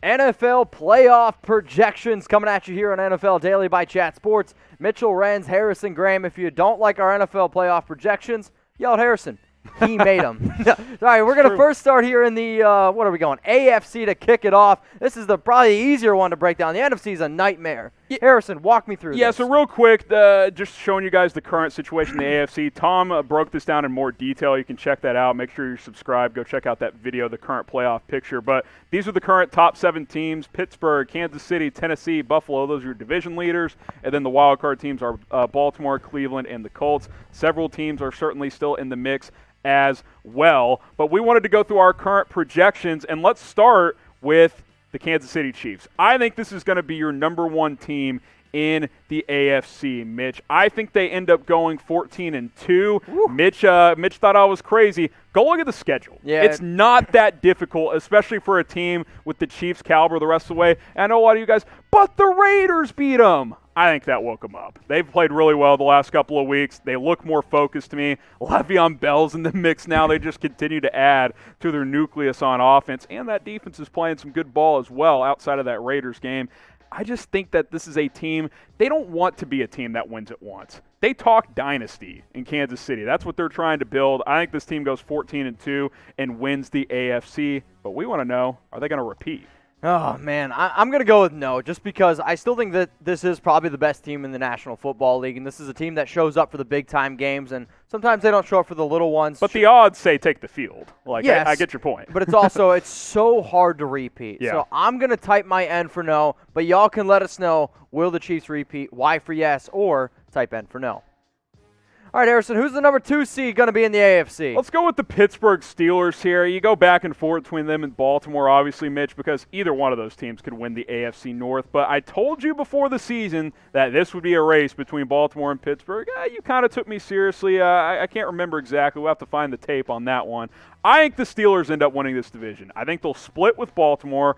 NFL playoff projections coming at you here on NFL Daily by Chat Sports. Mitchell, Renz, Harrison, Graham. If you don't like our NFL playoff projections, yell at Harrison. He made them. All right, we're going to first start here in the, what are we going, AFC to kick it off. This is probably the easier one to break down. The NFC is a nightmare. Harrison, walk me through this. Yeah, so real quick, just showing you guys the current situation in the AFC. Tom broke this down in more detail. You can check that out. Make sure you're subscribed. Go check out that video, the current playoff picture. But these are the current top 7 teams: Pittsburgh, Kansas City, Tennessee, Buffalo. Those are your division leaders. And then the wild card teams are Baltimore, Cleveland, and the Colts. Several teams are certainly still in the mix as well. But we wanted to go through our current projections, and let's start with the Kansas City Chiefs. I think this is going to be your number 1 team in the AFC, Mitch. I think they end up going 14-2. Woo. Mitch thought I was crazy. Go look at the schedule. Yeah. It's not that difficult, especially for a team with the Chiefs' caliber the rest of the way. And I know a lot of you guys, but the Raiders beat them. I think that woke them up. They've played really well the last couple of weeks. They look more focused to me. Le'Veon Bell's in the mix now. They just continue to add to their nucleus on offense. And that defense is playing some good ball as well outside of that Raiders game. I just think that this is a team, they don't want to be a team that wins at once. They talk dynasty in Kansas City. That's what they're trying to build. I think this team goes 14-2 and wins the AFC. But we want to know, are they going to repeat? Oh, man, I'm going to go with no, just because I still think that this is probably the best team in the National Football League, and this is a team that shows up for the big-time games, and sometimes they don't show up for the little ones. But the odds say take the field. Yes, I get your point. But it's also, it's so hard to repeat. Yeah. So I'm going to type my N for no, but y'all can let us know, will the Chiefs repeat, Y for yes, or type N for no. All right, Harrison, who's the number 2 seed going to be in the AFC? Let's go with the Pittsburgh Steelers here. You go back and forth between them and Baltimore, obviously, Mitch, because either one of those teams could win the AFC North. But I told you before the season that this would be a race between Baltimore and Pittsburgh. You kind of took me seriously. I can't remember exactly. We'll have to find the tape on that one. I think the Steelers end up winning this division. I think they'll split with Baltimore,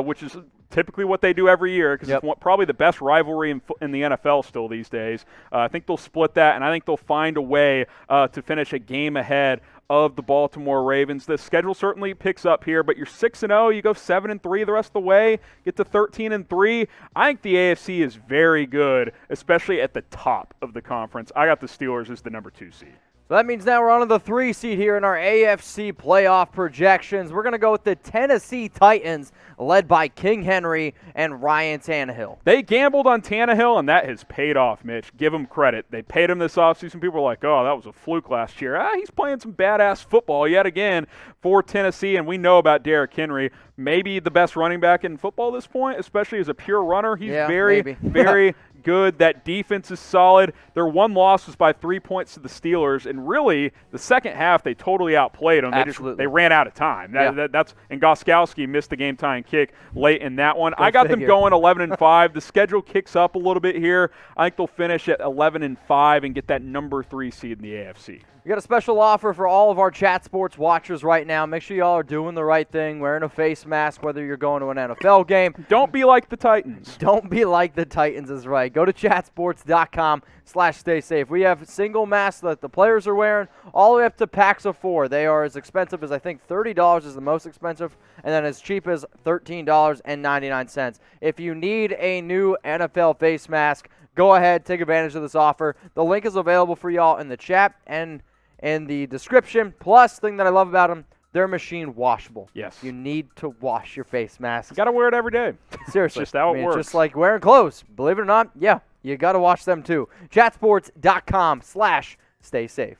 which is typically what they do every year, because it's probably the best rivalry in the NFL still these days. I think they'll split that, and I think they'll find a way to finish a game ahead of the Baltimore Ravens. The schedule certainly picks up here, but you're 6-0, you go 7-3 the rest of the way, get to 13-3. I think the AFC is very good, especially at the top of the conference. I got the Steelers as the number 2 seed. So that means now we're on to the 3 seed here in our AFC playoff projections. We're going to go with the Tennessee Titans, led by King Henry and Ryan Tannehill. They gambled on Tannehill, and that has paid off, Mitch. Give them credit. They paid him this offseason. People are like, oh, that was a fluke last year. He's playing some badass football yet again for Tennessee, and we know about Derrick Henry. Maybe the best running back in football at this point, especially as a pure runner. He's very good. That defense is solid. Their one loss was by 3 points to the Steelers, and really the second half they totally outplayed them. They ran out of time. And Gostkowski missed the game-tying kick late in that one. I got them going 11-5. The schedule kicks up a little bit here. I think they'll finish at 11-5 and get that number 3 seed in the AFC. We got a special offer for all of our Chat Sports watchers right now. Make sure y'all are doing the right thing, wearing a face mask, whether you're going to an NFL game. Don't be like the Titans. Don't be like the Titans is right. Go to chatsports.com/staysafe. We have single masks that the players are wearing, all the way up to packs of 4. They are as expensive as, I think, $30 is the most expensive, and then as cheap as $13.99. If you need a new NFL face mask, go ahead, take advantage of this offer. The link is available for y'all in the chat and in the description. Plus, thing that I love about them, they're machine washable. Yes. You need to wash your face mask. You got to wear it every day. Seriously. Just how it works. Just like wearing clothes. Believe it or not, yeah, you got to wash them too. Chatsports.com/staysafe.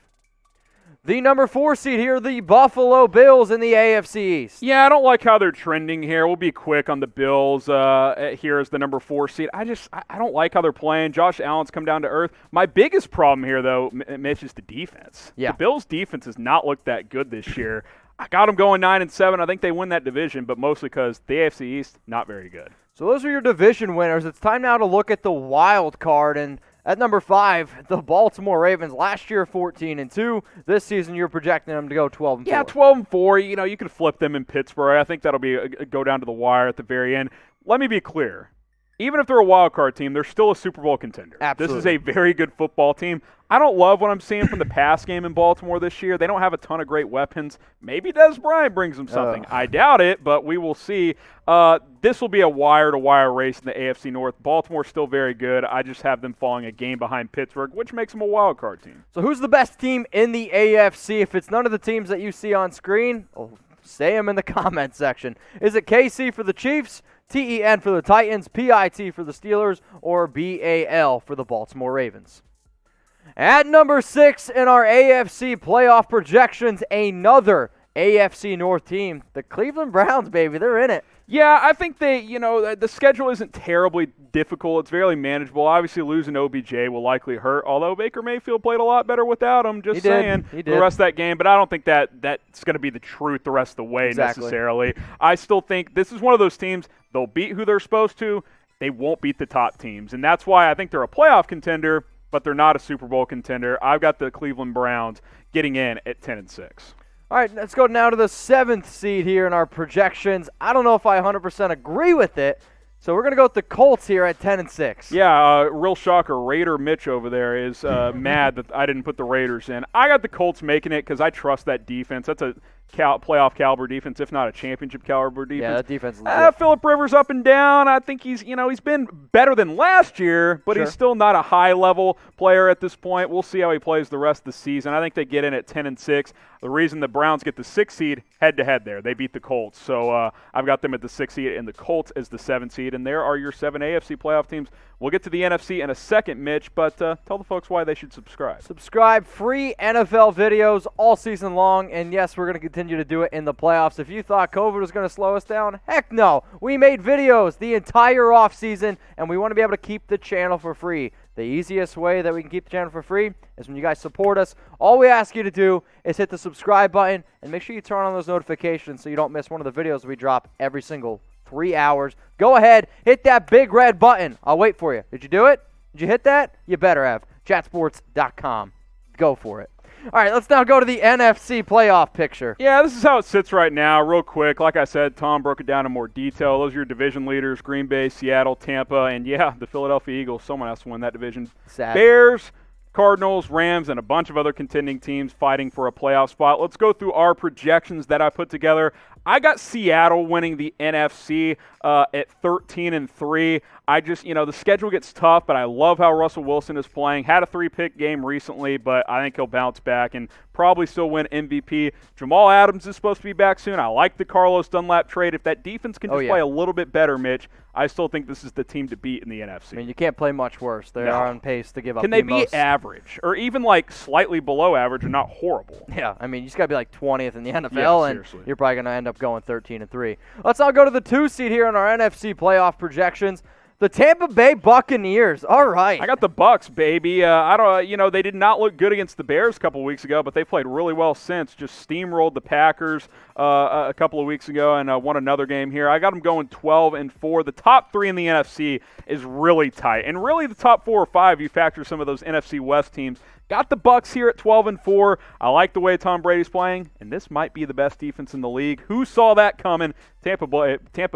The number 4 seed here, the Buffalo Bills in the AFC East. Yeah, I don't like how they're trending here. We'll be quick on the Bills here as the number 4 seed. I don't like how they're playing. Josh Allen's come down to earth. My biggest problem here, though, Mitch, is the defense. Yeah. The Bills' defense has not looked that good this year. I got them going 9-7. I think they win that division, but mostly because the AFC East, not very good. So those are your division winners. It's time now to look at the wild card, and at number 5, the Baltimore Ravens. Last year, 14-2. This season, you're projecting them to go 12-4. Yeah, 12-4. You know, you could flip them in Pittsburgh. I think that'll be go down to the wire at the very end. Let me be clear. Even if they're a wild card team, they're still a Super Bowl contender. Absolutely. This is a very good football team. I don't love what I'm seeing from the pass game in Baltimore this year. They don't have a ton of great weapons. Maybe Des Bryant brings them something. I doubt it, but we will see. This will be a wire-to-wire race in the AFC North. Baltimore's still very good. I just have them falling a game behind Pittsburgh, which makes them a wild card team. So who's the best team in the AFC? If it's none of the teams that you see on screen, say them in the comment section. Is it KC for the Chiefs, TEN for the Titans, PIT for the Steelers, or BAL for the Baltimore Ravens? At number 6 in our AFC playoff projections, another AFC North team, the Cleveland Browns, baby. They're in it. Yeah, I think the schedule isn't terribly difficult. It's fairly manageable. Obviously, losing OBJ will likely hurt, although Baker Mayfield played a lot better without him, just saying, the rest of that game. But I don't think that's going to be the truth the rest of the way necessarily. I still think this is one of those teams, they'll beat who they're supposed to. They won't beat the top teams, and that's why I think they're a playoff contender, but they're not a Super Bowl contender. I've got the Cleveland Browns getting in at 10-6. All right, let's go now to the 7th seed here in our projections. I don't know if I 100% agree with it, so we're going to go with the Colts here at 10-6. Yeah, real shocker. Raider Mitch over there is mad that I didn't put the Raiders in. I got the Colts making it because I trust that defense. That's a playoff caliber defense, if not a championship caliber defense. Yeah, that defense is legit. Phillip Rivers up and down. I think he's been better than last year, but he's still not a high-level player at this point. We'll see how he plays the rest of the season. I think they get in at 10-6. The reason the Browns get the 6th seed head-to-head there, they beat the Colts. So I've got them at the 6th seed and the Colts as the 7th seed. And there are your 7 AFC playoff teams. We'll get to the NFC in a second, Mitch, but tell the folks why they should subscribe. Subscribe. Free NFL videos all season long. And, yes, we're going to continue to do it in the playoffs. If you thought COVID was going to slow us down, heck no. We made videos the entire offseason, and we want to be able to keep the channel for free. The easiest way that we can keep the channel for free is when you guys support us. All we ask you to do is hit the subscribe button and make sure you turn on those notifications so you don't miss one of the videos we drop every single 3 hours. Go ahead, hit that big red button. I'll wait for you. Did you do it? Did you hit that? You better have. Chatsports.com. Go for it. All right, let's now go to the NFC playoff picture. Yeah, this is how it sits right now. Real quick, like I said, Tom broke it down in more detail. Those are your division leaders, Green Bay, Seattle, Tampa, and, yeah, the Philadelphia Eagles. Someone has to win that division. Sad. Bears, Cardinals, Rams, and a bunch of other contending teams fighting for a playoff spot. Let's go through our projections that I put together. I got Seattle winning the NFC at 13-3. I just, the schedule gets tough, but I love how Russell Wilson is playing. Had a 3-pick game recently, but I think he'll bounce back and probably still win MVP. Jamal Adams is supposed to be back soon. I like the Carlos Dunlap trade. If that defense can just play a little bit better, Mitch, I still think this is the team to beat in the NFC. I mean, you can't play much worse. They are on pace to give up. Can they be average or even like slightly below average and not horrible? Yeah, I mean, you just got to be like 20th in the NFL, and you're probably going to end up going 13-3. Let's now go to the 2 seed here in our NFC playoff projections. The Tampa Bay Buccaneers. All right. I got the Bucks, baby. They did not look good against the Bears a couple of weeks ago, but they played really well since. Just steamrolled the Packers a couple of weeks ago and won another game here. I got them going 12-4. The top 3 in the NFC is really tight, and really the top 4 or 5. You factor some of those NFC West teams. Got the Bucks here at 12-4. I like the way Tom Brady's playing, and this might be the best defense in the league. Who saw that coming? Tampa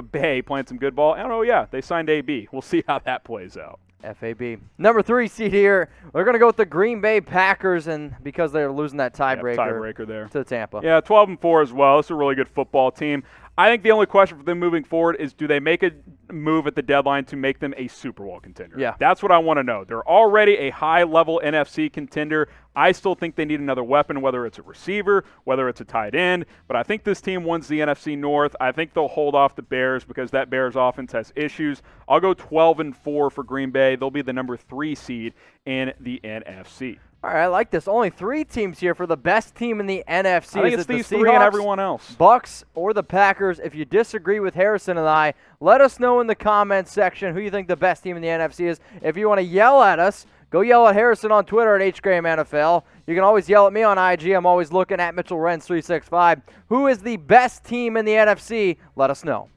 Bay playing some good ball. And they signed AB. We'll see how that plays out. FAB. Number 3 seed here. We're going to go with the Green Bay Packers, and because they're losing that tiebreaker there to Tampa. Yeah, 12-4 as well. It's a really good football team. I think the only question for them moving forward is, do they make a move at the deadline to make them a Super Bowl contender? Yeah. That's what I want to know. They're already a high-level NFC contender. I still think they need another weapon, whether it's a receiver, whether it's a tight end. But I think this team wins the NFC North. I think they'll hold off the Bears because that Bears offense has issues. I'll go 12-4 for Green Bay. They'll be the number 3 seed in the NFC. All right, I like this. Only 3 teams here for the best team in the NFC. I think it's these 3 and everyone else. Bucks or the Packers. If you disagree with Harrison and I, let us know in the comments section who you think the best team in the NFC is. If you want to yell at us, go yell at Harrison on Twitter at HGrahamNFL. You can always yell at me on IG. I'm always looking at Mitchell Renz 365. Who is the best team in the NFC? Let us know.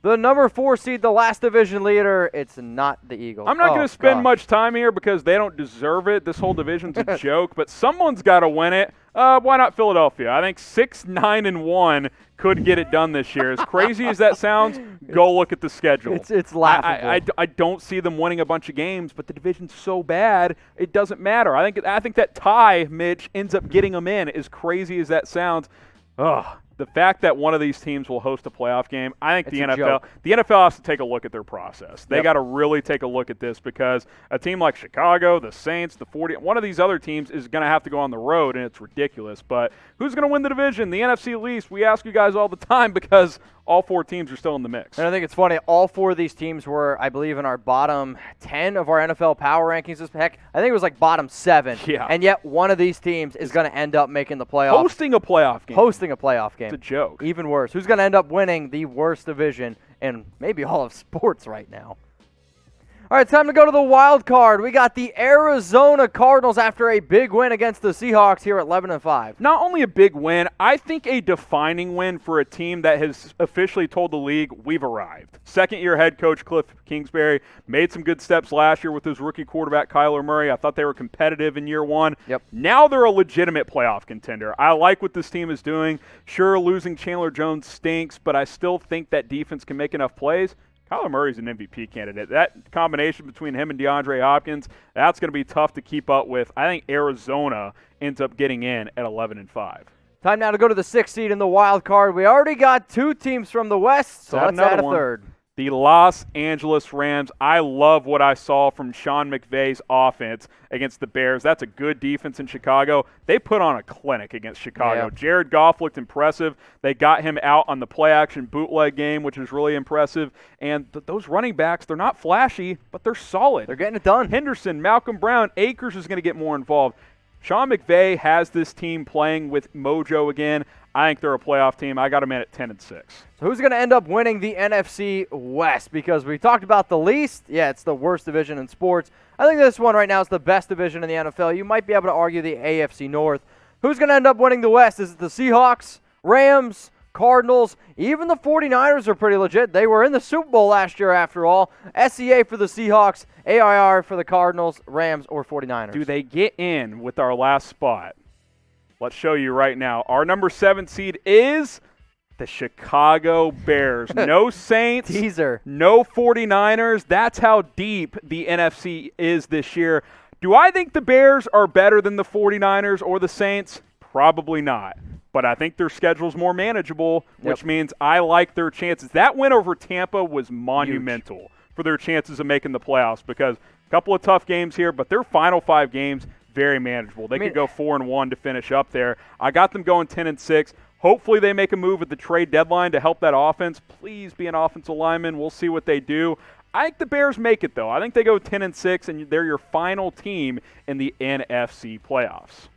The number 4 seed, the last division leader, it's not the Eagles. I'm not going to spend much time here because they don't deserve it. This whole division's a joke, but someone's got to win it. Why not Philadelphia? I think 6-9-1 could get it done this year. As crazy as that sounds, go look at the schedule. It's laughable. I don't see them winning a bunch of games, but the division's so bad, it doesn't matter. I think that tie, Mitch, ends up getting them in. As crazy as that sounds, the fact that one of these teams will host a playoff game, I think the NFL has to take a look at their process. They got to really take a look at this, because a team like Chicago, the Saints, the 40, one of these other teams is going to have to go on the road, and it's ridiculous. But who's going to win the division? The NFC East. We ask you guys all the time because all 4 teams are still in the mix. And I think it's funny, all 4 of these teams were, I believe, in our bottom 10 of our NFL power rankings. Heck, I think it was like bottom 7. Yeah. And yet one of these teams is going to end up making the playoffs. Hosting a playoff game. It's a joke. Even worse. Who's going to end up winning the worst division in maybe all of sports right now? All right, it's time to go to the wild card. We got the Arizona Cardinals after a big win against the Seahawks here at 11-5. Not only a big win, I think a defining win for a team that has officially told the league, we've arrived. Second-year head coach Cliff Kingsbury made some good steps last year with his rookie quarterback Kyler Murray. I thought they were competitive in year 1. Yep. Now they're a legitimate playoff contender. I like what this team is doing. Sure, losing Chandler Jones stinks, but I still think that defense can make enough plays. Kyler Murray's an MVP candidate. That combination between him and DeAndre Hopkins, that's going to be tough to keep up with. I think Arizona ends up getting in at 11-5. Time now to go to the 6th seed in the wild card. We already got 2 teams from the West, so let's add a third. The Los Angeles Rams. I love what I saw from Sean McVay's offense against the Bears. That's a good defense in Chicago. They put on a clinic against Chicago. Yeah. Jared Goff looked impressive. They got him out on the play-action bootleg game, which is really impressive. And those running backs, they're not flashy, but they're solid. They're getting it done. Henderson, Malcolm Brown, Akers is going to get more involved. Sean McVay has this team playing with mojo again. I think they're a playoff team. I got them in at 10-6. So who's going to end up winning the NFC West? Because we talked about the least. Yeah, it's the worst division in sports. I think this one right now is the best division in the NFL. You might be able to argue the AFC North. Who's going to end up winning the West? Is it the Seahawks, Rams, Cardinals? Even the 49ers are pretty legit. They were in the Super Bowl last year after all. SEA for the Seahawks, AIR for the Cardinals, Rams, or 49ers. Do they get in with our last spot? Let's show you right now. Our number 7 seed is the Chicago Bears. No Saints. Teaser. No 49ers. That's how deep the NFC is this year. Do I think the Bears are better than the 49ers or the Saints? Probably not. But I think their schedule's more manageable, which means I like their chances. That win over Tampa was monumental for their chances of making the playoffs, because a couple of tough games here, but their final 5 games, very manageable. They could go 4-1 to finish up there. I got them going 10-6. Hopefully they make a move at the trade deadline to help that offense. Please be an offensive lineman. We'll see what they do. I think the Bears make it, though. I think they go 10-6, and they're your final team in the NFC playoffs.